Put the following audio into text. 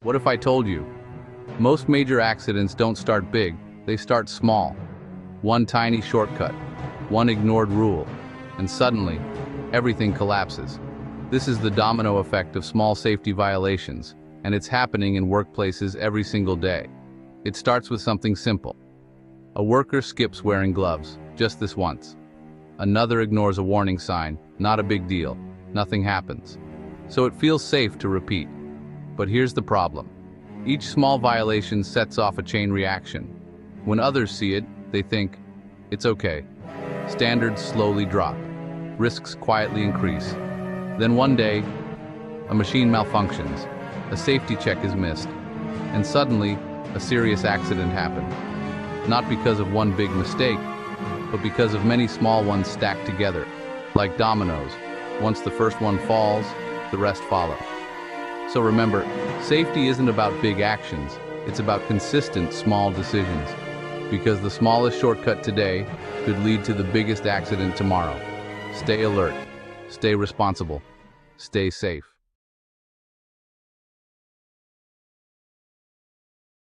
What if I told you? Most major accidents don't start big, they start small. One tiny shortcut, one ignored rule, and suddenly, everything collapses. This is the domino effect of small safety violations, and it's happening in workplaces every single day. It starts with something simple. A worker skips wearing gloves, just this once. Another ignores a warning sign, not a big deal, nothing happens. So it feels safe to repeat. But here's the problem. Each small violation sets off a chain reaction. When others see it, they think, it's okay. Standards slowly drop. Risks quietly increase. Then one day, a machine malfunctions, a safety check is missed, and suddenly, a serious accident happened. Not because of one big mistake, but because of many small ones stacked together. Like dominoes, once the first one falls, the rest follow. So remember, safety isn't about big actions, it's about consistent small decisions. Because the smallest shortcut today could lead to the biggest accident tomorrow. Stay alert, stay responsible, stay safe.